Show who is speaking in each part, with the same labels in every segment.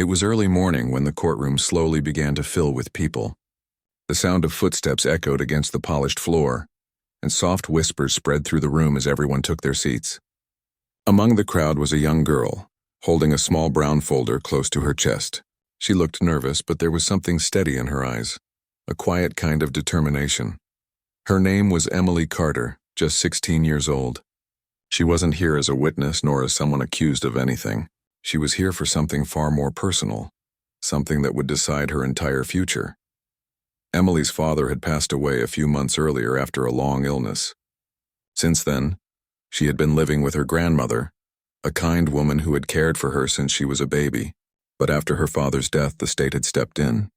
Speaker 1: It was early morning when the courtroom slowly began to fill with people. The sound of footsteps echoed against the polished floor, and soft whispers spread through the room as everyone took their seats. Among the crowd was a young girl, holding a small brown folder close to her chest. She looked nervous, but there was something steady in her eyes, a quiet kind of determination. Her name was Emily Carter, just 16 years old. She wasn't here as a witness nor as someone accused of anything. She was here for something far more personal, something that would decide her entire future. Emily's father had passed away a few months earlier after a long illness. Since then, she had been living with her grandmother, a kind woman who had cared for her since she was a baby. But after her father's death, the state had stepped in.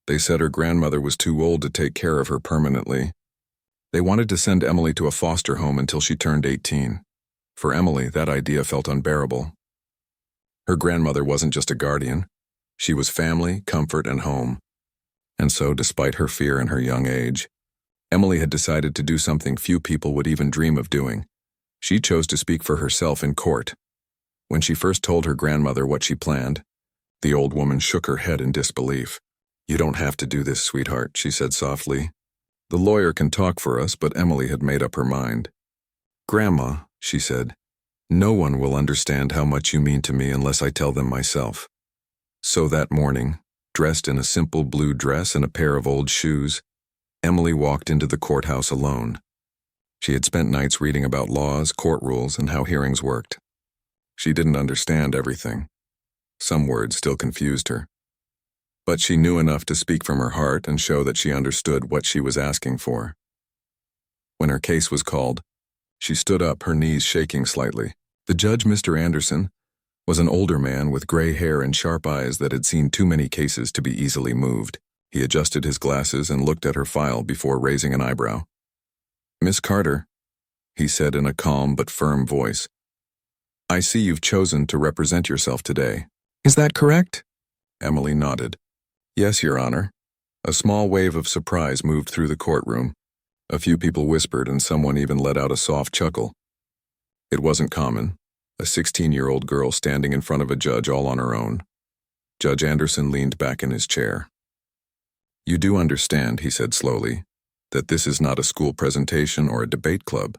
Speaker 1: They said her grandmother was too old to take care of her permanently. They wanted to send Emily to a foster home until she turned 18. For Emily, that idea felt unbearable. Her grandmother wasn't just a guardian. She was family, comfort, and home. And so, despite her fear and her young age, Emily had decided to do something few people would even dream of doing. She chose to speak for herself in court. When she first told her grandmother what she planned, the old woman shook her head in disbelief. "You don't have to do this, sweetheart," she said softly. "The lawyer can talk for us," but Emily had made up her mind. "Grandma," she said, "no one will understand how much you mean to me unless I tell them myself." So that morning, dressed in a simple blue dress and a pair of old shoes, Emily walked into the courthouse alone. She had spent nights reading about laws, court rules, and how hearings worked. She didn't understand everything. Some words still confused her. But she knew enough to speak from her heart and show that she understood what she was asking for. When her case was called, she stood up, her knees shaking slightly. The judge, Mr. Anderson, was an older man with gray hair and sharp eyes that had seen too many cases to be easily moved. He adjusted his glasses and looked at her file before raising an eyebrow. "Miss Carter," he said in a calm but firm voice, "I see you've chosen to represent yourself today. Is that correct?" Emily nodded. "Yes, Your Honor." A small wave of surprise moved through the courtroom. A few people whispered and someone even let out a soft chuckle. It wasn't common, a 16-year-old girl standing in front of a judge all on her own. Judge Anderson leaned back in his chair. "You do understand," he said slowly, "that this is not a school presentation or a debate club.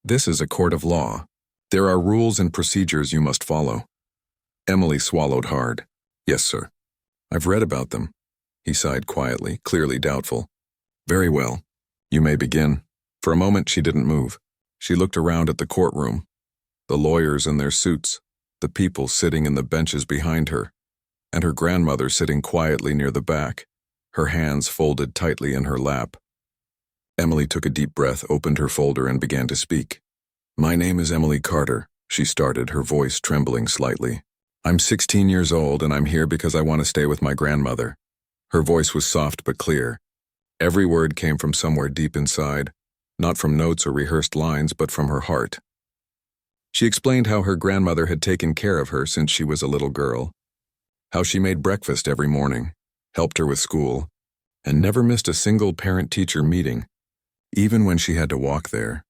Speaker 1: This is a court of law. There are rules and procedures you must follow." Emily swallowed hard. "Yes, sir. I've read about them." He sighed quietly, clearly doubtful. "Very well. You may begin." For a moment she didn't move. She looked around at the courtroom, the lawyers in their suits, the people sitting in the benches behind her, and her grandmother sitting quietly near the back, her hands folded tightly in her lap. Emily took a deep breath, opened her folder, and began to speak. "My name is Emily Carter," she started, her voice trembling slightly. "I'm 16 years old, and I'm here because I want to stay with my grandmother." Her voice was soft but clear. Every word came from somewhere deep inside, not from notes or rehearsed lines, but from her heart. She explained how her grandmother had taken care of her since she was a little girl, how she made breakfast every morning, helped her with school, and never missed a single parent-teacher meeting, even when she had to walk there.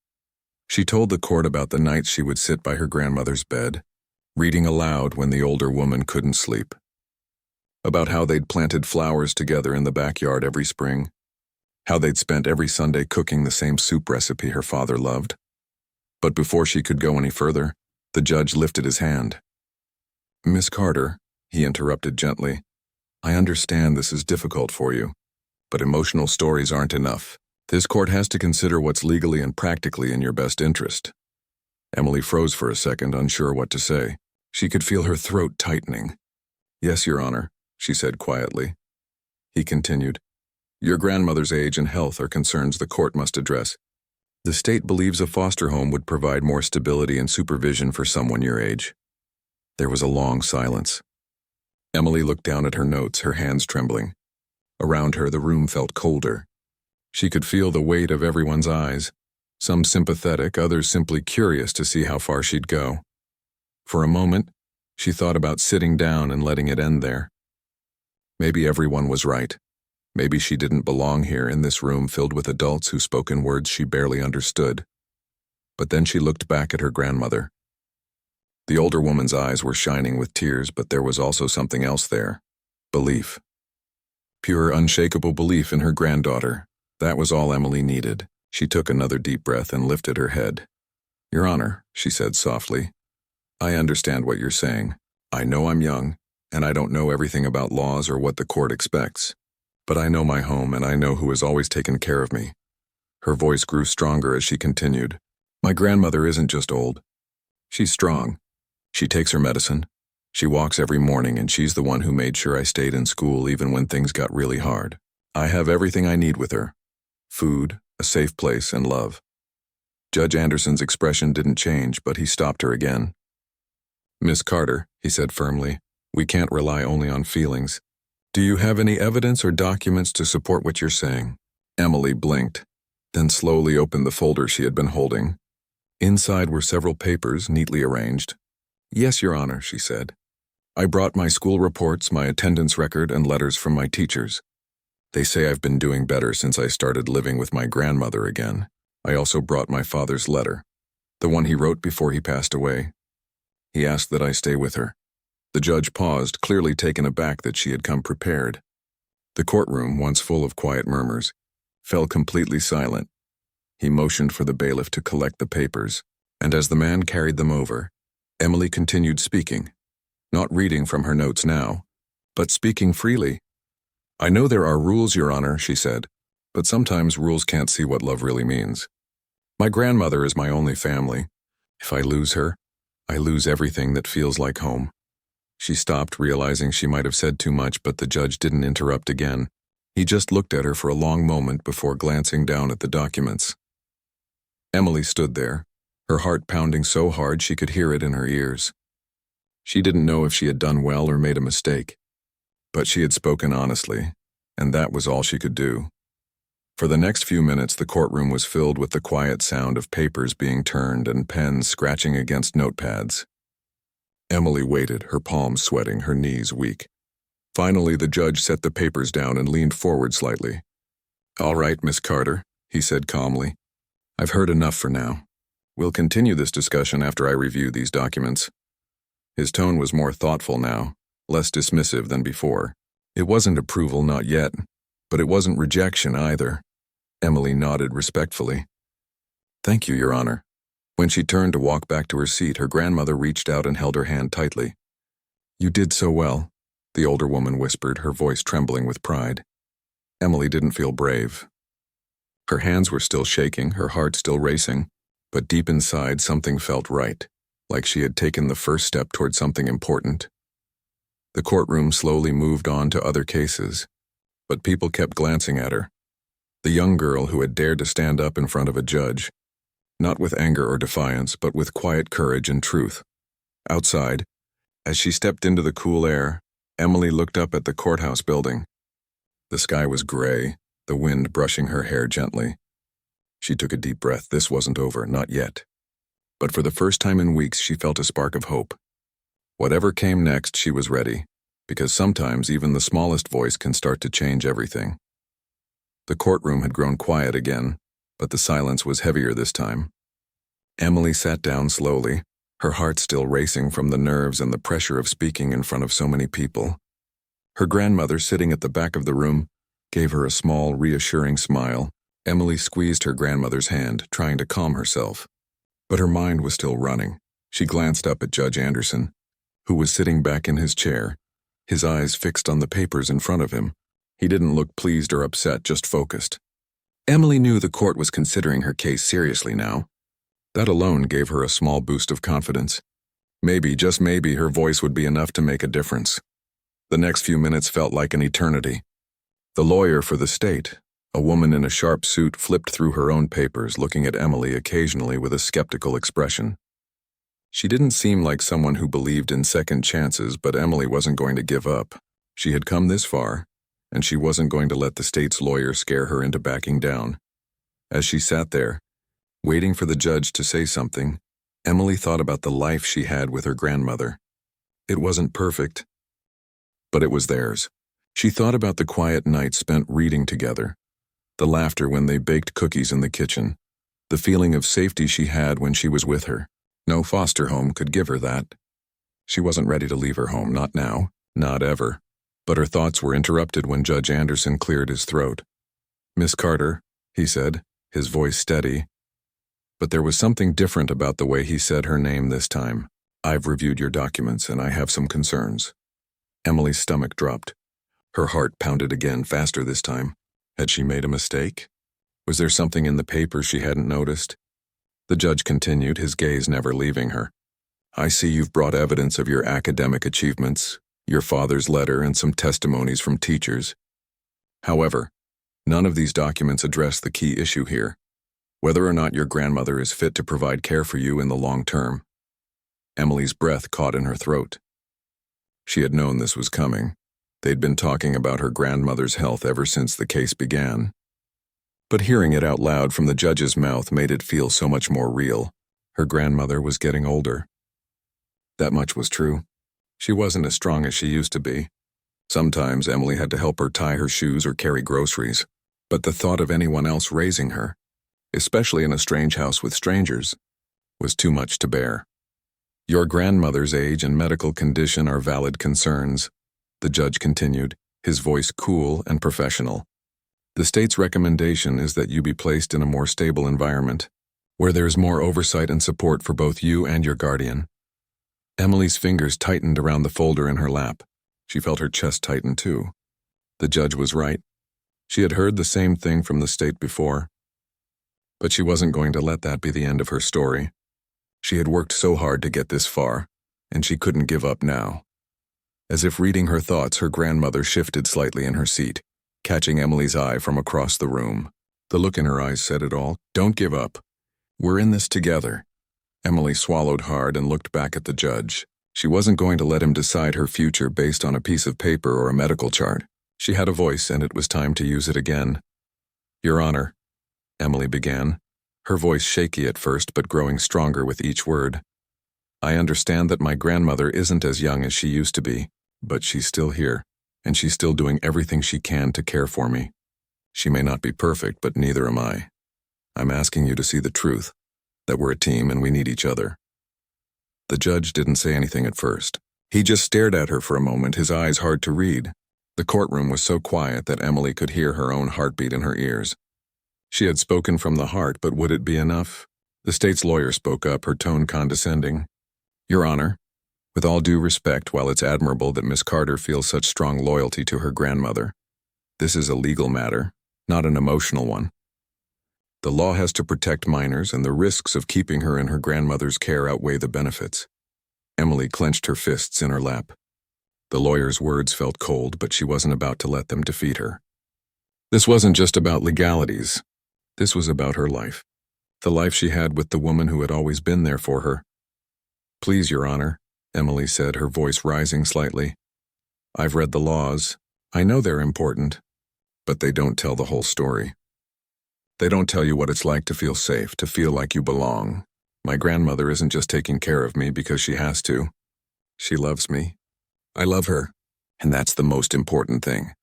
Speaker 1: She told the court about the nights she would sit by her grandmother's bed, reading aloud when the older woman couldn't sleep. About how they'd planted flowers together in the backyard every spring, how they'd spent every Sunday cooking the same soup recipe her father loved. But before she could go any further, the judge lifted his hand. "Miss Carter," he interrupted gently, "I understand this is difficult for you, but emotional stories aren't enough. This court has to consider what's legally and practically in your best interest." Emily froze for a second, unsure what to say. She could feel her throat tightening. "Yes, Your Honor," she said quietly. He continued, "Your grandmother's age and health are concerns the court must address. The state believes a foster home would provide more stability and supervision for someone your age." There was a long silence. Emily looked down at her notes, her hands trembling. Around her, the room felt colder. She could feel the weight of everyone's eyes, some sympathetic, others simply curious to see how far she'd go. For a moment, she thought about sitting down and letting it end there. Maybe everyone was right. Maybe she didn't belong here in this room filled with adults who spoke in words she barely understood. But then she looked back at her grandmother. The older woman's eyes were shining with tears, but there was also something else there. Belief. Pure, unshakable belief in her granddaughter. That was all Emily needed. She took another deep breath and lifted her head. "Your Honor," she said softly, "I understand what you're saying. I know I'm young, and I don't know everything about laws or what the court expects. But I know my home, and I know who has always taken care of me." Her voice grew stronger as she continued. "My grandmother isn't just old. She's strong. She takes her medicine. She walks every morning, and she's the one who made sure I stayed in school even when things got really hard. I have everything I need with her. Food, a safe place, and love." Judge Anderson's expression didn't change, but he stopped her again. "Miss Carter," he said firmly, "we can't rely only on feelings. Do you have any evidence or documents to support what you're saying?" Emily blinked, then slowly opened the folder she had been holding. Inside were several papers, neatly arranged. "Yes, Your Honor," she said. "I brought my school reports, my attendance record, and letters from my teachers. They say I've been doing better since I started living with my grandmother again. I also brought my father's letter, the one he wrote before he passed away. He asked that I stay with her." The judge paused, clearly taken aback that she had come prepared. The courtroom, once full of quiet murmurs, fell completely silent. He motioned for the bailiff to collect the papers, and as the man carried them over, Emily continued speaking, not reading from her notes now, but speaking freely. "I know there are rules, Your Honor," she said, "but sometimes rules can't see what love really means. My grandmother is my only family. If I lose her, I lose everything that feels like home." She stopped, realizing she might have said too much, but the judge didn't interrupt again. He just looked at her for a long moment before glancing down at the documents. Emily stood there, her heart pounding so hard she could hear it in her ears. She didn't know if she had done well or made a mistake, but she had spoken honestly, and that was all she could do. For the next few minutes, the courtroom was filled with the quiet sound of papers being turned and pens scratching against notepads. Emily waited, her palms sweating, her knees weak. Finally, the judge set the papers down and leaned forward slightly. "All right, Miss Carter," he said calmly. "I've heard enough for now. We'll continue this discussion after I review these documents." His tone was more thoughtful now, less dismissive than before. It wasn't approval, not yet, but it wasn't rejection either. Emily nodded respectfully. "Thank you, Your Honor." When she turned to walk back to her seat, her grandmother reached out and held her hand tightly. "You did so well," the older woman whispered, her voice trembling with pride. Emily didn't feel brave. Her hands were still shaking, her heart still racing, but deep inside something felt right, like she had taken the first step toward something important. The courtroom slowly moved on to other cases, but people kept glancing at her. The young girl who had dared to stand up in front of a judge, not with anger or defiance, but with quiet courage and truth. Outside, as she stepped into the cool air, Emily looked up at the courthouse building. The sky was gray, the wind brushing her hair gently. She took a deep breath. This wasn't over, not yet. But for the first time in weeks, she felt a spark of hope. Whatever came next, she was ready, because sometimes even the smallest voice can start to change everything. The courtroom had grown quiet again, but the silence was heavier this time. Emily sat down slowly, her heart still racing from the nerves and the pressure of speaking in front of so many people. Her grandmother, sitting at the back of the room, gave her a small, reassuring smile. Emily squeezed her grandmother's hand, trying to calm herself. But her mind was still running. She glanced up at Judge Anderson, who was sitting back in his chair, his eyes fixed on the papers in front of him. He didn't look pleased or upset, just focused. Emily knew the court was considering her case seriously now. That alone gave her a small boost of confidence. Maybe, just maybe, her voice would be enough to make a difference. The next few minutes felt like an eternity. The lawyer for the state, a woman in a sharp suit, flipped through her own papers, looking at Emily occasionally with a skeptical expression. She didn't seem like someone who believed in second chances, but Emily wasn't going to give up. She had come this far, and she wasn't going to let the state's lawyer scare her into backing down. As she sat there, waiting for the judge to say something, Emily thought about the life she had with her grandmother. It wasn't perfect, but it was theirs. She thought about the quiet nights spent reading together, the laughter when they baked cookies in the kitchen, the feeling of safety she had when she was with her. No foster home could give her that. She wasn't ready to leave her home, not now, not ever. But her thoughts were interrupted when Judge Anderson cleared his throat. "Miss Carter," he said, his voice steady. But there was something different about the way he said her name this time. "I've reviewed your documents and I have some concerns." Emily's stomach dropped. Her heart pounded again, faster this time. Had she made a mistake? Was there something in the paper she hadn't noticed? The judge continued, his gaze never leaving her. "I see you've brought evidence of your academic achievements, your father's letter, and some testimonies from teachers. However, none of these documents address the key issue here, whether or not your grandmother is fit to provide care for you in the long term." Emily's breath caught in her throat. She had known this was coming. They'd been talking about her grandmother's health ever since the case began. But hearing it out loud from the judge's mouth made it feel so much more real. Her grandmother was getting older. That much was true. She wasn't as strong as she used to be. Sometimes Emily had to help her tie her shoes or carry groceries. But the thought of anyone else raising her, especially in a strange house with strangers, was too much to bear. "Your grandmother's age and medical condition are valid concerns," the judge continued, his voice cool and professional. "The state's recommendation is that you be placed in a more stable environment, where there is more oversight and support for both you and your guardian." Emily's fingers tightened around the folder in her lap. She felt her chest tighten too. The judge was right. She had heard the same thing from the state before. But she wasn't going to let that be the end of her story. She had worked so hard to get this far, and she couldn't give up now. As if reading her thoughts, her grandmother shifted slightly in her seat, catching Emily's eye from across the room. The look in her eyes said it all. "Don't give up. We're in this together." Emily swallowed hard and looked back at the judge. She wasn't going to let him decide her future based on a piece of paper or a medical chart. She had a voice, and it was time to use it again. "Your Honor," Emily began, her voice shaky at first but growing stronger with each word. "I understand that my grandmother isn't as young as she used to be, but she's still here, and she's still doing everything she can to care for me. She may not be perfect, but neither am I. I'm asking you to see the truth, that we're a team and we need each other." The judge didn't say anything at first. He just stared at her for a moment, his eyes hard to read. The courtroom was so quiet that Emily could hear her own heartbeat in her ears. She had spoken from the heart, but would it be enough? The state's lawyer spoke up, her tone condescending. "Your Honor, with all due respect, while it's admirable that Miss Carter feels such strong loyalty to her grandmother, this is a legal matter, not an emotional one. The law has to protect minors, and the risks of keeping her in her grandmother's care outweigh the benefits." Emily clenched her fists in her lap. The lawyer's words felt cold, but she wasn't about to let them defeat her. This wasn't just about legalities. This was about her life. The life she had with the woman who had always been there for her. "Please, Your Honor," Emily said, her voice rising slightly. "I've read the laws. I know they're important, but they don't tell the whole story. They don't tell you what it's like to feel safe, to feel like you belong. My grandmother isn't just taking care of me because she has to. She loves me. I love her, and that's the most important thing."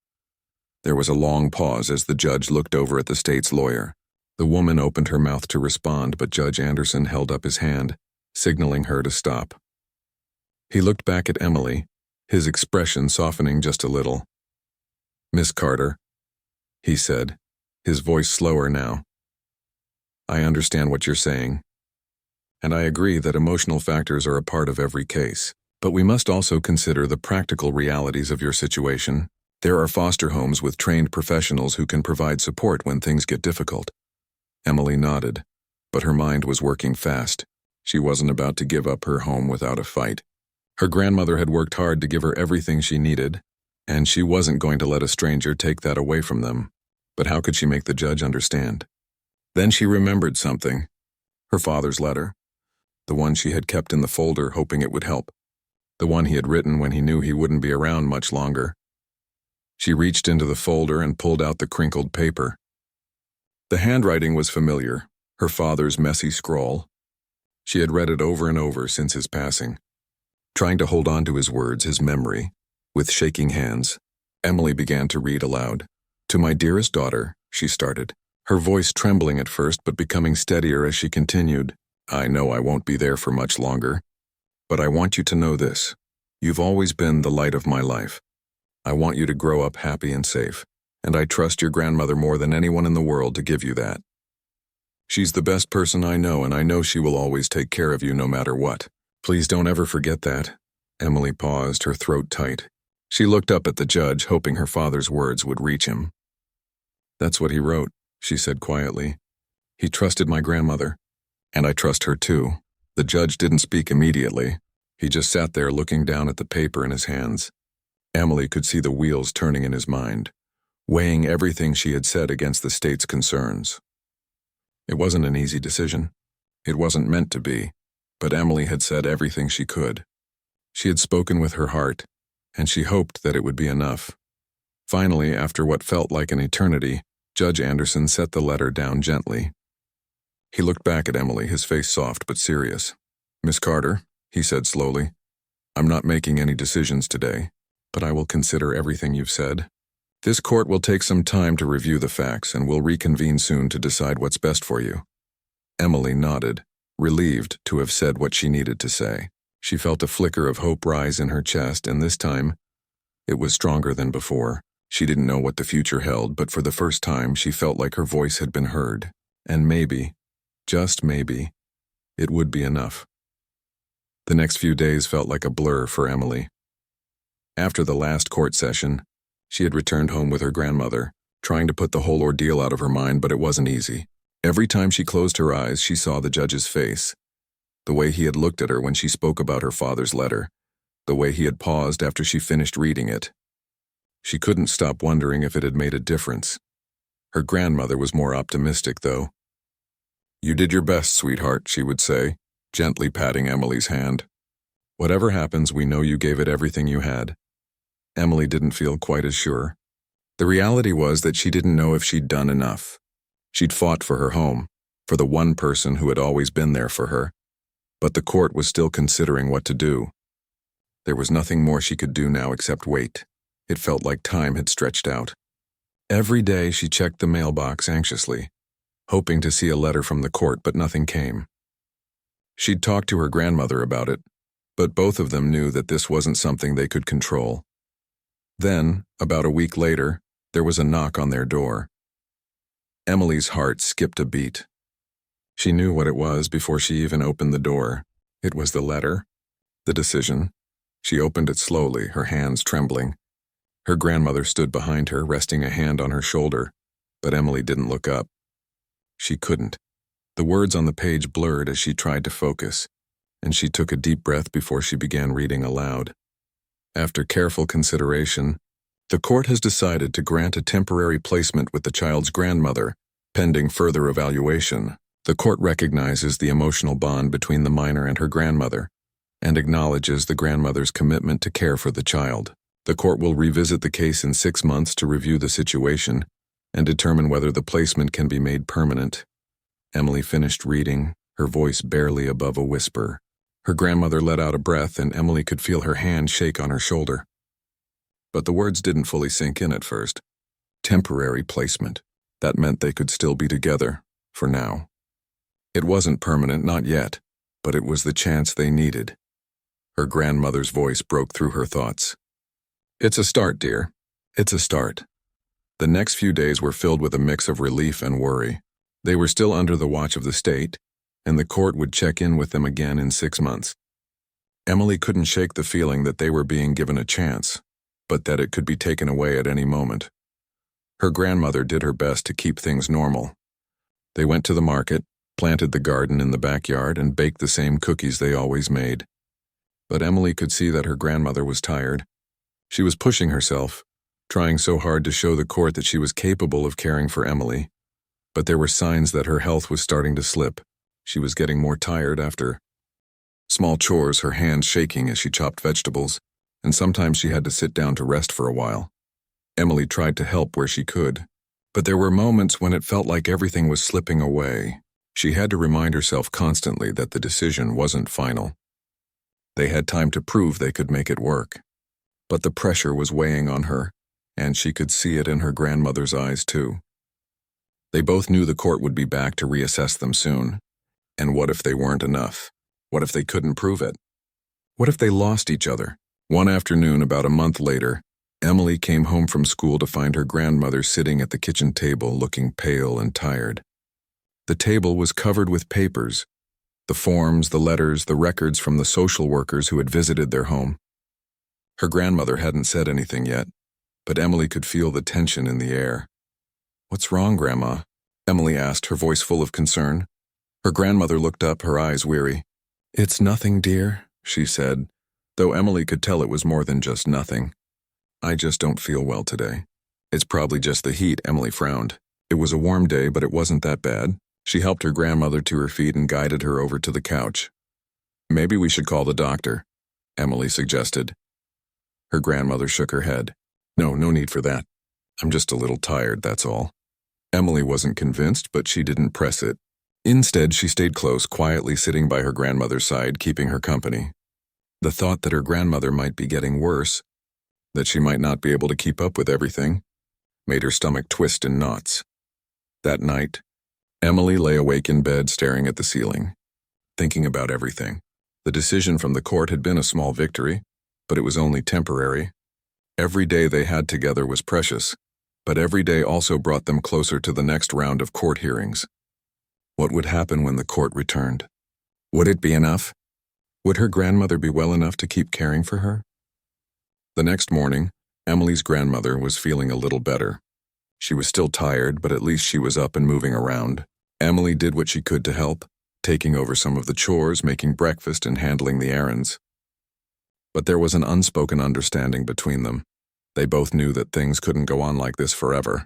Speaker 1: There was a long pause as the judge looked over at the state's lawyer. The woman opened her mouth to respond, but Judge Anderson held up his hand, signaling her to stop. He looked back at Emily, his expression softening just a little. "Miss Carter," he said, his voice slower now. "I understand what you're saying, and I agree that emotional factors are a part of every case. But we must also consider the practical realities of your situation. There are foster homes with trained professionals who can provide support when things get difficult." Emily nodded, but her mind was working fast. She wasn't about to give up her home without a fight. Her grandmother had worked hard to give her everything she needed, and she wasn't going to let a stranger take that away from them. But how could she make the judge understand? Then she remembered something. Her father's letter. The one she had kept in the folder, hoping it would help. The one he had written when he knew he wouldn't be around much longer. She reached into the folder and pulled out the crinkled paper. The handwriting was familiar, her father's messy scrawl. She had read it over and over since his passing. Trying to hold on to his words, his memory, with shaking hands, Emily began to read aloud. "To my dearest daughter," she started, her voice trembling at first but becoming steadier as she continued. I know I won't be there for much longer, but I want you to know this. You've always been the light of my life. I want you to grow up happy and safe, and I trust your grandmother more than anyone in the world to give you that. She's the best person I know, and I know she will always take care of you no matter what. Please don't ever forget that." Emily paused, her throat tight. She looked up at the judge, hoping her father's words would reach him. "That's what he wrote," she said quietly. "He trusted my grandmother, and I trust her too." The judge didn't speak immediately. He just sat there looking down at the paper in his hands. Emily could see the wheels turning in his mind, weighing everything she had said against the state's concerns. It wasn't an easy decision. It wasn't meant to be, but Emily had said everything she could. She had spoken with her heart, and she hoped that it would be enough. Finally, after what felt like an eternity, Judge Anderson set the letter down gently. He looked back at Emily, his face soft but serious. "Miss Carter," he said slowly, "I'm not making any decisions today, but I will consider everything you've said. This court will take some time to review the facts, and we'll reconvene soon to decide what's best for you." Emily nodded, relieved to have said what she needed to say. She felt a flicker of hope rise in her chest, and this time, it was stronger than before. She didn't know what the future held, but for the first time she felt like her voice had been heard. And maybe, just maybe, it would be enough. The next few days felt like a blur for Emily. After the last court session, she had returned home with her grandmother, trying to put the whole ordeal out of her mind, but it wasn't easy. Every time she closed her eyes, she saw the judge's face, the way he had looked at her when she spoke about her father's letter, the way he had paused after she finished reading it. She couldn't stop wondering if it had made a difference. Her grandmother was more optimistic, though. "You did your best, sweetheart," she would say, gently patting Emily's hand. "Whatever happens, we know you gave it everything you had." Emily didn't feel quite as sure. The reality was that she didn't know if she'd done enough. She'd fought for her home, for the one person who had always been there for her, but the court was still considering what to do. There was nothing more she could do now except wait. It felt like time had stretched out. Every day she checked the mailbox anxiously, hoping to see a letter from the court, but nothing came. She'd talked to her grandmother about it, but both of them knew that this wasn't something they could control. Then, about a week later, there was a knock on their door. Emily's heart skipped a beat. She knew what it was before she even opened the door. It was the letter, the decision. She opened it slowly, her hands trembling. Her grandmother stood behind her, resting a hand on her shoulder, but Emily didn't look up. She couldn't. The words on the page blurred as she tried to focus, and she took a deep breath before she began reading aloud. After careful consideration, the court has decided to grant a temporary placement with the child's grandmother, pending further evaluation. The court recognizes the emotional bond between the minor and her grandmother, and acknowledges the grandmother's commitment to care for the child. The court will revisit the case in 6 months to review the situation and determine whether the placement can be made permanent. Emily finished reading, her voice barely above a whisper. Her grandmother let out a breath, and Emily could feel her hand shake on her shoulder. But the words didn't fully sink in at first. Temporary placement. That meant they could still be together, for now. It wasn't permanent, not yet, but it was the chance they needed. Her grandmother's voice broke through her thoughts. "It's a start, dear. It's a start." The next few days were filled with a mix of relief and worry. They were still under the watch of the state, and the court would check in with them again in 6 months. Emily couldn't shake the feeling that they were being given a chance, but that it could be taken away at any moment. Her grandmother did her best to keep things normal. They went to the market, planted the garden in the backyard, and baked the same cookies they always made. But Emily could see that her grandmother was tired. She was pushing herself, trying so hard to show the court that she was capable of caring for Emily. But there were signs that her health was starting to slip. She was getting more tired after small chores, her hands shaking as she chopped vegetables, and sometimes she had to sit down to rest for a while. Emily tried to help where she could, but there were moments when it felt like everything was slipping away. She had to remind herself constantly that the decision wasn't final. They had time to prove they could make it work. But the pressure was weighing on her, and she could see it in her grandmother's eyes too. They both knew the court would be back to reassess them soon. And what if they weren't enough? What if they couldn't prove it? What if they lost each other? One afternoon, about a month later, Emily came home from school to find her grandmother sitting at the kitchen table looking pale and tired. The table was covered with papers, the forms, the letters, the records from the social workers who had visited their home. Her grandmother hadn't said anything yet, but Emily could feel the tension in the air. "What's wrong, Grandma?" Emily asked, her voice full of concern. Her grandmother looked up, her eyes weary. "It's nothing, dear," she said, though Emily could tell it was more than just nothing. "I just don't feel well today." "It's probably just the heat," Emily frowned. It was a warm day, but it wasn't that bad. She helped her grandmother to her feet and guided her over to the couch. "Maybe we should call the doctor," Emily suggested. Her grandmother shook her head. No need for that. I'm just a little tired, that's all." Emily wasn't convinced, but she didn't press it. Instead, she stayed close, quietly sitting by her grandmother's side, keeping her company. The thought that her grandmother might be getting worse, that she might not be able to keep up with everything, made her stomach twist in knots. That night, Emily lay awake in bed staring at the ceiling, thinking about everything. The decision from the court had been a small victory, but it was only temporary. Every day they had together was precious, but every day also brought them closer to the next round of court hearings. What would happen when the court returned? Would it be enough? Would her grandmother be well enough to keep caring for her? The next morning, Emily's grandmother was feeling a little better. She was still tired, but at least she was up and moving around. Emily did what she could to help, taking over some of the chores, making breakfast, and handling the errands. But there was an unspoken understanding between them. They both knew that things couldn't go on like this forever.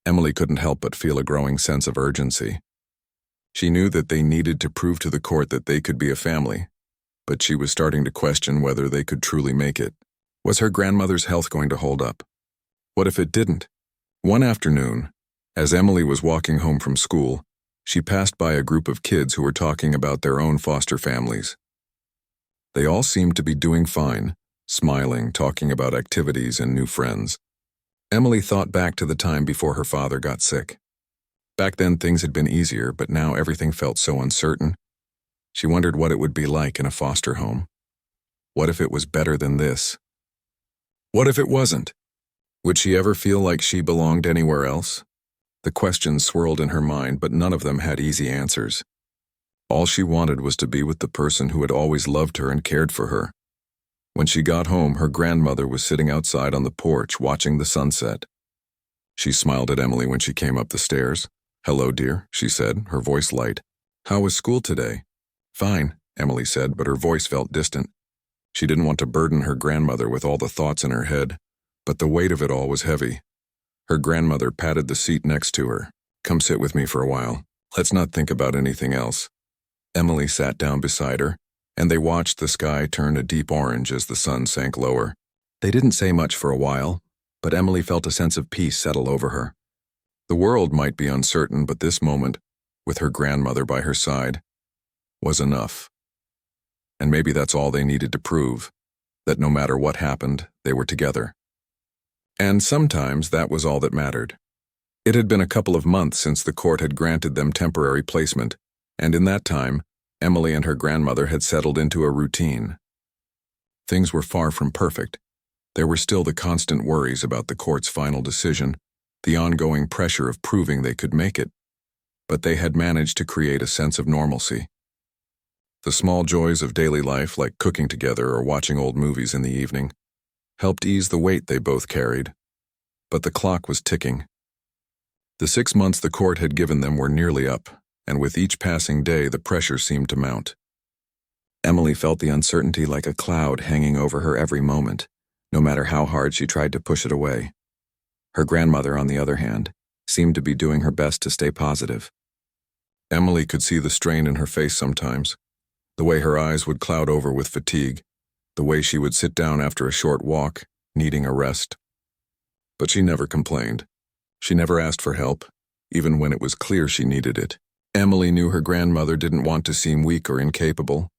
Speaker 1: Emily couldn't help but feel a growing sense of urgency. She knew that they needed to prove to the court that they could be a family, but she was starting to question whether they could truly make it. Was her grandmother's health going to hold up? What if it didn't? One afternoon, as Emily was walking home from school, she passed by a group of kids who were talking about their own foster families. They all seemed to be doing fine, smiling, talking about activities and new friends. Emily thought back to the time before her father got sick. Back then things had been easier, but now everything felt so uncertain. She wondered what it would be like in a foster home. What if it was better than this? What if it wasn't? Would she ever feel like she belonged anywhere else? The questions swirled in her mind, but none of them had easy answers. All she wanted was to be with the person who had always loved her and cared for her. When she got home, her grandmother was sitting outside on the porch watching the sunset. She smiled at Emily when she came up the stairs. "Hello, dear," she said, her voice light. "How was school today?" "Fine," Emily said, but her voice felt distant. She didn't want to burden her grandmother with all the thoughts in her head, but the weight of it all was heavy. Her grandmother patted the seat next to her. "Come sit with me for a while. Let's not think about anything else." Emily sat down beside her, and they watched the sky turn a deep orange as the sun sank lower. They didn't say much for a while, but Emily felt a sense of peace settle over her. The world might be uncertain, but this moment, with her grandmother by her side, was enough. And maybe that's all they needed to prove, that no matter what happened, they were together. And sometimes that was all that mattered. It had been a couple of months since the court had granted them temporary placement, and in that time, Emily and her grandmother had settled into a routine. Things were far from perfect. There were still the constant worries about the court's final decision, the ongoing pressure of proving they could make it. But they had managed to create a sense of normalcy. The small joys of daily life, like cooking together or watching old movies in the evening, helped ease the weight they both carried. But the clock was ticking. The 6 months the court had given them were nearly up, and with each passing day the pressure seemed to mount. Emily felt the uncertainty like a cloud hanging over her every moment, no matter how hard she tried to push it away. Her grandmother, on the other hand, seemed to be doing her best to stay positive. Emily could see the strain in her face sometimes, the way her eyes would cloud over with fatigue, the way she would sit down after a short walk, needing a rest. But she never complained. She never asked for help, even when it was clear she needed it. Emily knew her grandmother didn't want to seem weak or incapable.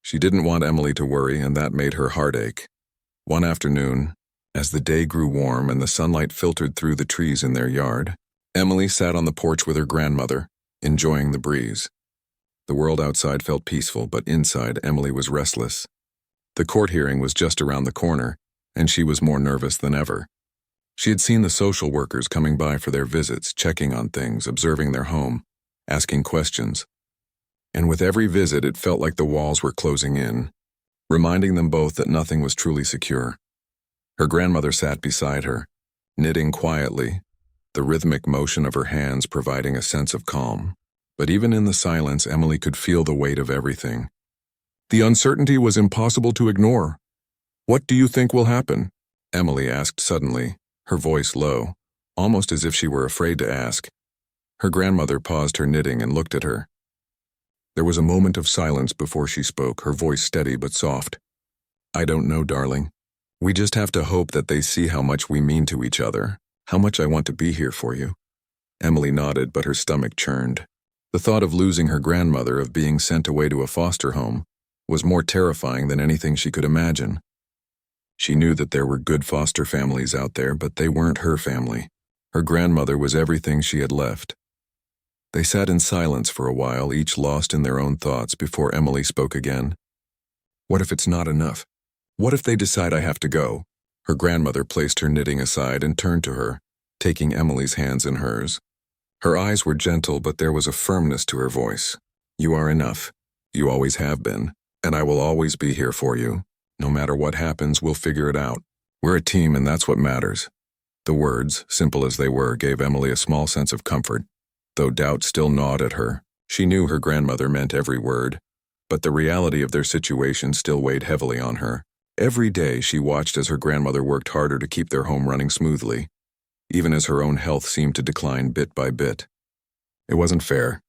Speaker 1: She didn't want Emily to worry, and that made her heart ache. One afternoon, as the day grew warm and the sunlight filtered through the trees in their yard, Emily sat on the porch with her grandmother, enjoying the breeze. The world outside felt peaceful, but inside, Emily was restless. The court hearing was just around the corner, and she was more nervous than ever. She had seen the social workers coming by for their visits, checking on things, observing their home, asking questions. And with every visit, it felt like the walls were closing in, reminding them both that nothing was truly secure. Her grandmother sat beside her, knitting quietly, the rhythmic motion of her hands providing a sense of calm. But even in the silence, Emily could feel the weight of everything. The uncertainty was impossible to ignore. "What do you think will happen?" Emily asked suddenly, her voice low, almost as if she were afraid to ask. Her grandmother paused her knitting and looked at her. There was a moment of silence before she spoke, her voice steady but soft. "I don't know, darling. We just have to hope that they see how much we mean to each other, how much I want to be here for you." Emily nodded, but her stomach churned. The thought of losing her grandmother, of being sent away to a foster home, was more terrifying than anything she could imagine. She knew that there were good foster families out there, but they weren't her family. Her grandmother was everything she had left. They sat in silence for a while, each lost in their own thoughts, before Emily spoke again. "What if it's not enough? What if they decide I have to go?" Her grandmother placed her knitting aside and turned to her, taking Emily's hands in hers. Her eyes were gentle, but there was a firmness to her voice. "You are enough. You always have been. And I will always be here for you. No matter what happens, we'll figure it out. We're a team, and that's what matters." The words, simple as they were, gave Emily a small sense of comfort. Though doubt still gnawed at her, she knew her grandmother meant every word. But the reality of their situation still weighed heavily on her. Every day she watched as her grandmother worked harder to keep their home running smoothly, even as her own health seemed to decline bit by bit. It wasn't fair.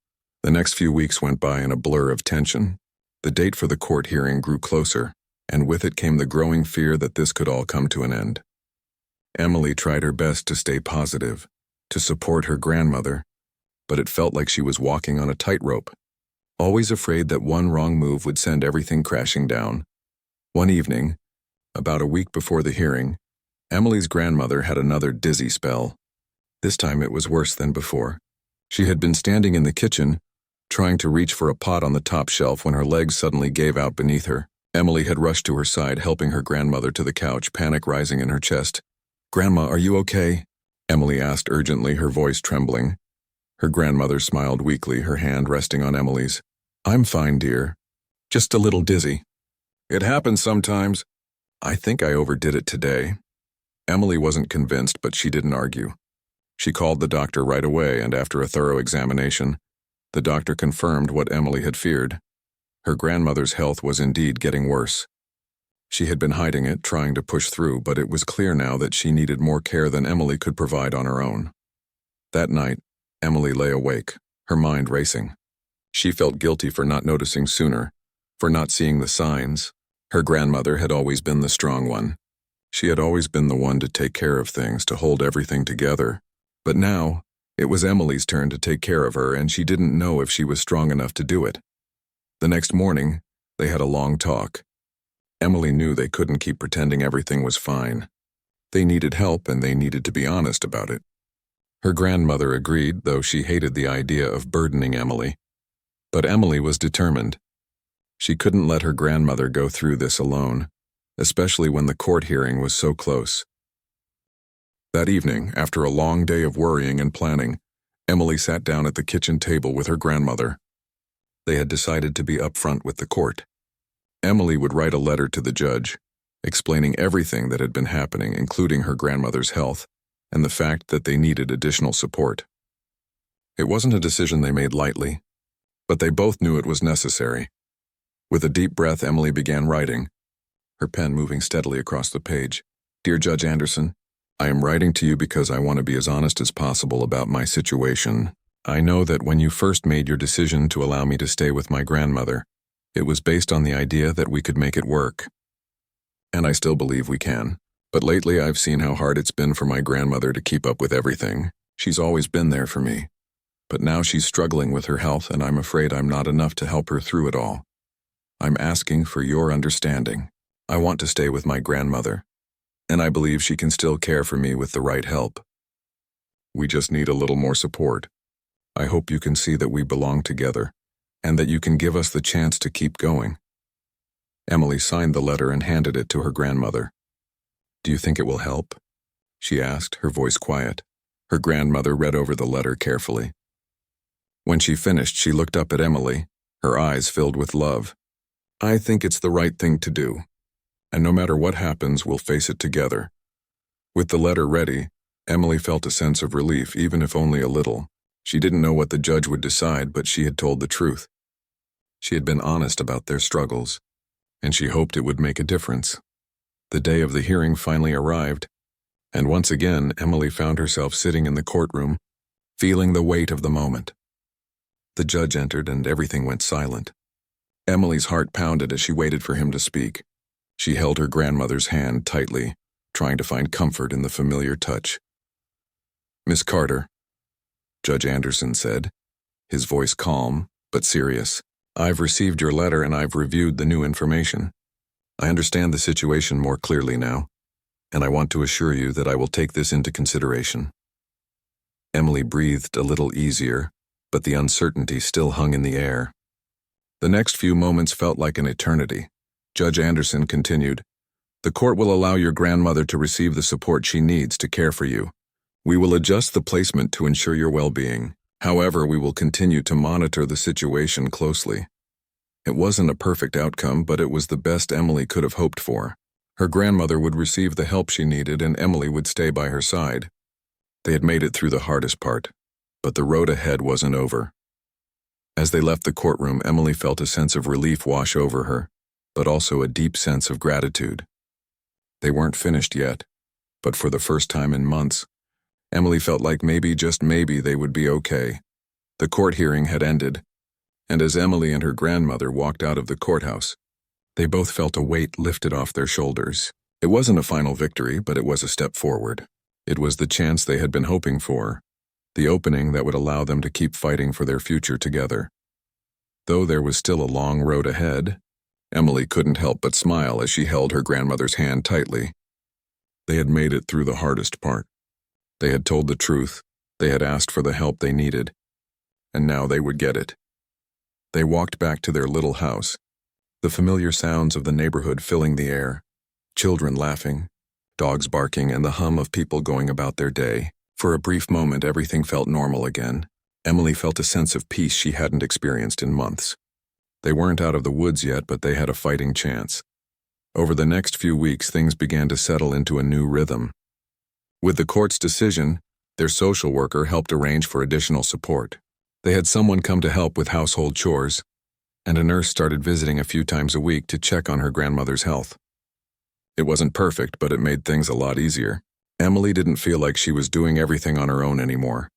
Speaker 1: The next few weeks went by in a blur of tension. The date for the court hearing grew closer, and with it came the growing fear that this could all come to an end. Emily tried her best to stay positive, to support her grandmother, but it felt like she was walking on a tightrope, always afraid that one wrong move would send everything crashing down. One evening, about a week before the hearing, Emily's grandmother had another dizzy spell. This time it was worse than before. She had been standing in the kitchen, trying to reach for a pot on the top shelf when her legs suddenly gave out beneath her. Emily had rushed to her side, helping her grandmother to the couch, panic rising in her chest. "Grandma, are you okay?" Emily asked urgently, her voice trembling. Her grandmother smiled weakly, her hand resting on Emily's. "I'm fine, dear. Just a little dizzy. It happens sometimes. I think I overdid it today." Emily wasn't convinced, but she didn't argue. She called the doctor right away, and after a thorough examination, the doctor confirmed what Emily had feared. Her grandmother's health was indeed getting worse. She had been hiding it, trying to push through, but it was clear now that she needed more care than Emily could provide on her own. That night, Emily lay awake, her mind racing. She felt guilty for not noticing sooner, for not seeing the signs. Her grandmother had always been the strong one. She had always been the one to take care of things, to hold everything together. But now, it was Emily's turn to take care of her, and she didn't know if she was strong enough to do it. The next morning, they had a long talk. Emily knew they couldn't keep pretending everything was fine. They needed help, and they needed to be honest about it. Her grandmother agreed, though she hated the idea of burdening Emily. But Emily was determined. She couldn't let her grandmother go through this alone, especially when the court hearing was so close. That evening, after a long day of worrying and planning, Emily sat down at the kitchen table with her grandmother. They had decided to be upfront with the court. Emily would write a letter to the judge, explaining everything that had been happening, including her grandmother's health, and the fact that they needed additional support. It wasn't a decision they made lightly, but they both knew it was necessary. With a deep breath, Emily began writing, her pen moving steadily across the page. "Dear Judge Anderson, I am writing to you because I want to be as honest as possible about my situation. I know that when you first made your decision to allow me to stay with my grandmother, it was based on the idea that we could make it work. And I still believe we can. But lately I've seen how hard it's been for my grandmother to keep up with everything. She's always been there for me. But now she's struggling with her health, and I'm afraid I'm not enough to help her through it all. I'm asking for your understanding. I want to stay with my grandmother, and I believe she can still care for me with the right help. We just need a little more support. I hope you can see that we belong together, and that you can give us the chance to keep going." Emily signed the letter and handed it to her grandmother. "Do you think it will help?" she asked, her voice quiet. Her grandmother read over the letter carefully. When she finished, she looked up at Emily, her eyes filled with love. "I think it's the right thing to do, and no matter what happens, we'll face it together." With the letter ready, Emily felt a sense of relief, even if only a little. She didn't know what the judge would decide, but she had told the truth. She had been honest about their struggles, and she hoped it would make a difference. The day of the hearing finally arrived, and once again, Emily found herself sitting in the courtroom, feeling the weight of the moment. The judge entered and everything went silent. Emily's heart pounded as she waited for him to speak. She held her grandmother's hand tightly, trying to find comfort in the familiar touch. "Miss Carter," Judge Anderson said, his voice calm but serious, "I've received your letter and I've reviewed the new information. I understand the situation more clearly now, and I want to assure you that I will take this into consideration." Emily breathed a little easier, but the uncertainty still hung in the air. The next few moments felt like an eternity. Judge Anderson continued, "The court will allow your grandmother to receive the support she needs to care for you. We will adjust the placement to ensure your well-being. However, we will continue to monitor the situation closely." It wasn't a perfect outcome, but it was the best Emily could have hoped for. Her grandmother would receive the help she needed and Emily would stay by her side. They had made it through the hardest part, but the road ahead wasn't over. As they left the courtroom, Emily felt a sense of relief wash over her, but also a deep sense of gratitude. They weren't finished yet, but for the first time in months, Emily felt like maybe, just maybe, they would be okay. The court hearing had ended, and as Emily and her grandmother walked out of the courthouse, they both felt a weight lifted off their shoulders. It wasn't a final victory, but it was a step forward. It was the chance they had been hoping for, the opening that would allow them to keep fighting for their future together. Though there was still a long road ahead, Emily couldn't help but smile as she held her grandmother's hand tightly. They had made it through the hardest part. They had told the truth, they had asked for the help they needed, and now they would get it. They walked back to their little house, the familiar sounds of the neighborhood filling the air, children laughing, dogs barking, and the hum of people going about their day. For a brief moment, everything felt normal again. Emily felt a sense of peace she hadn't experienced in months. They weren't out of the woods yet, but they had a fighting chance. Over the next few weeks, things began to settle into a new rhythm. With the court's decision, their social worker helped arrange for additional support. They had someone come to help with household chores, and a nurse started visiting a few times a week to check on her grandmother's health. It wasn't perfect, but it made things a lot easier. Emily didn't feel like she was doing everything on her own anymore.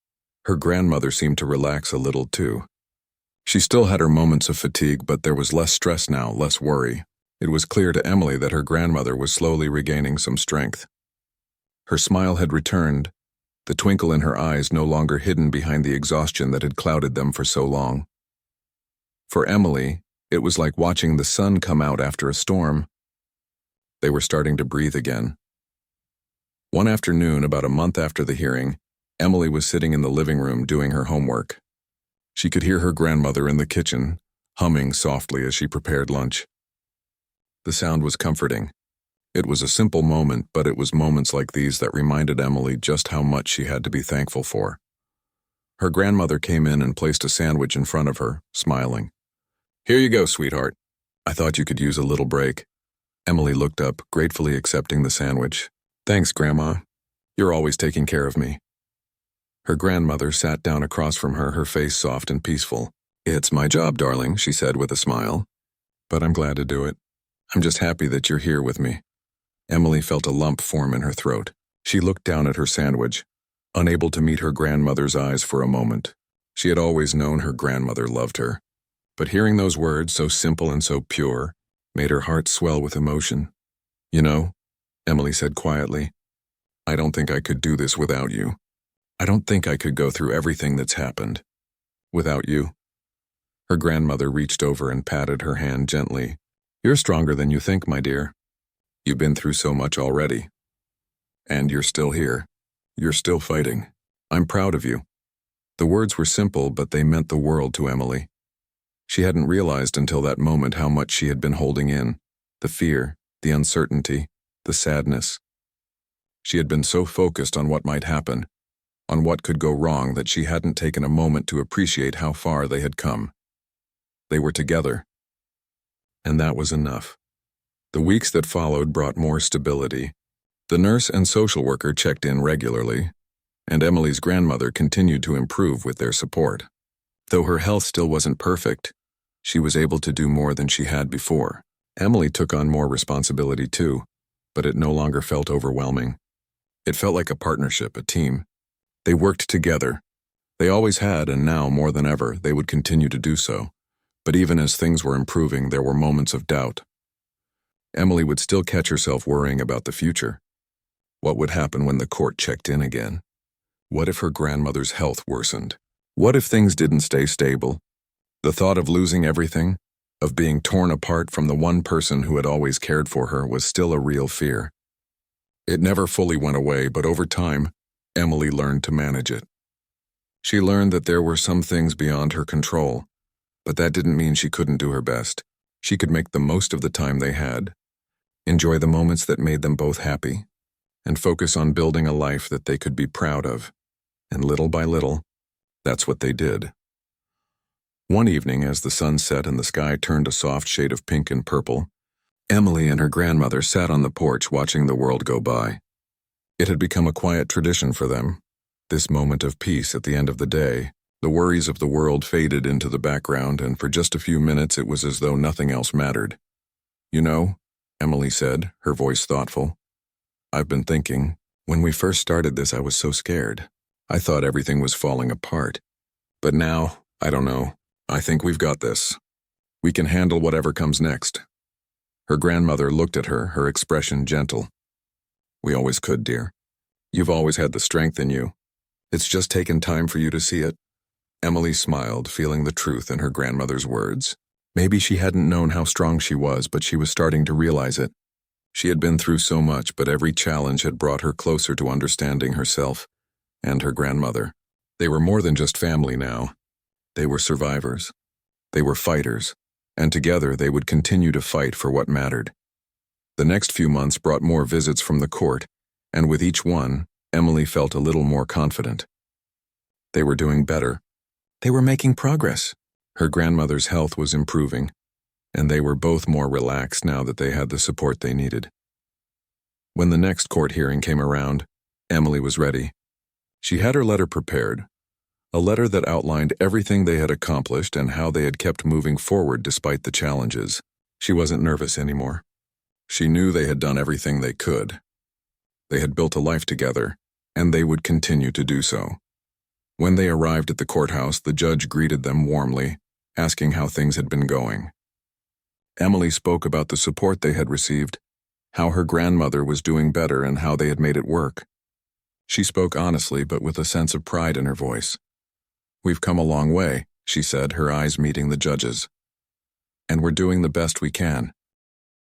Speaker 1: Her grandmother seemed to relax a little too. She still had her moments of fatigue, but there was less stress now, less worry. It was clear to Emily that her grandmother was slowly regaining some strength. Her smile had returned, the twinkle in her eyes no longer hidden behind the exhaustion that had clouded them for so long. For Emily, it was like watching the sun come out after a storm. They were starting to breathe again. One afternoon, about a month after the hearing, Emily was sitting in the living room doing her homework. She could hear her grandmother in the kitchen, humming softly as she prepared lunch. The sound was comforting. It was a simple moment, but it was moments like these that reminded Emily just how much she had to be thankful for. Her grandmother came in and placed a sandwich in front of her, smiling. "Here you go, sweetheart. I thought you could use a little break." Emily looked up, gratefully accepting the sandwich. "Thanks, Grandma. You're always taking care of me." Her grandmother sat down across from her, her face soft and peaceful. "It's my job, darling," she said with a smile. "But I'm glad to do it. I'm just happy that you're here with me." Emily felt a lump form in her throat. She looked down at her sandwich, unable to meet her grandmother's eyes for a moment. She had always known her grandmother loved her, but hearing those words, so simple and so pure, made her heart swell with emotion. "You know," Emily said quietly, "I don't think I could do this without you. I don't think I could go through everything that's happened without you." Her grandmother reached over and patted her hand gently. "You're stronger than you think, my dear. You've been through so much already. And you're still here. You're still fighting. I'm proud of you." The words were simple, but they meant the world to Emily. She hadn't realized until that moment how much she had been holding in, the fear, the uncertainty, the sadness. She had been so focused on what might happen, on what could go wrong, that she hadn't taken a moment to appreciate how far they had come. They were together, and that was enough. The weeks that followed brought more stability. The nurse and social worker checked in regularly, and Emily's grandmother continued to improve with their support. Though her health still wasn't perfect, she was able to do more than she had before. Emily took on more responsibility too, but it no longer felt overwhelming. It felt like a partnership, a team. They worked together. They always had, and now, more than ever, they would continue to do so. But even as things were improving, there were moments of doubt. Emily would still catch herself worrying about the future. What would happen when the court checked in again? What if her grandmother's health worsened? What if things didn't stay stable? The thought of losing everything, of being torn apart from the one person who had always cared for her, was still a real fear. It never fully went away, but over time, Emily learned to manage it. She learned that there were some things beyond her control, but that didn't mean she couldn't do her best. She could make the most of the time they had, enjoy the moments that made them both happy, and focus on building a life that they could be proud of. And little by little, that's what they did. One evening, as the sun set and the sky turned a soft shade of pink and purple, Emily and her grandmother sat on the porch watching the world go by. It had become a quiet tradition for them, this moment of peace at the end of the day. The worries of the world faded into the background, and for just a few minutes it was as though nothing else mattered. "You know," Emily said, her voice thoughtful, "I've been thinking, when we first started this I was so scared. I thought everything was falling apart. But now, I don't know, I think we've got this. We can handle whatever comes next." Her grandmother looked at her, her expression gentle. "We always could, dear. You've always had the strength in you. It's just taken time for you to see it." Emily smiled, feeling the truth in her grandmother's words. Maybe she hadn't known how strong she was, but she was starting to realize it. She had been through so much, but every challenge had brought her closer to understanding herself and her grandmother. They were more than just family now. They were survivors. They were fighters, and together they would continue to fight for what mattered. The next few months brought more visits from the court, and with each one, Emily felt a little more confident. They were doing better. They were making progress. Her grandmother's health was improving, and they were both more relaxed now that they had the support they needed. When the next court hearing came around, Emily was ready. She had her letter prepared, a letter that outlined everything they had accomplished and how they had kept moving forward despite the challenges. She wasn't nervous anymore. She knew they had done everything they could. They had built a life together, and they would continue to do so. When they arrived at the courthouse, the judge greeted them warmly, asking how things had been going. Emily spoke about the support they had received, how her grandmother was doing better, and how they had made it work. She spoke honestly, but with a sense of pride in her voice. "We've come a long way," she said, her eyes meeting the judge's. "And we're doing the best we can."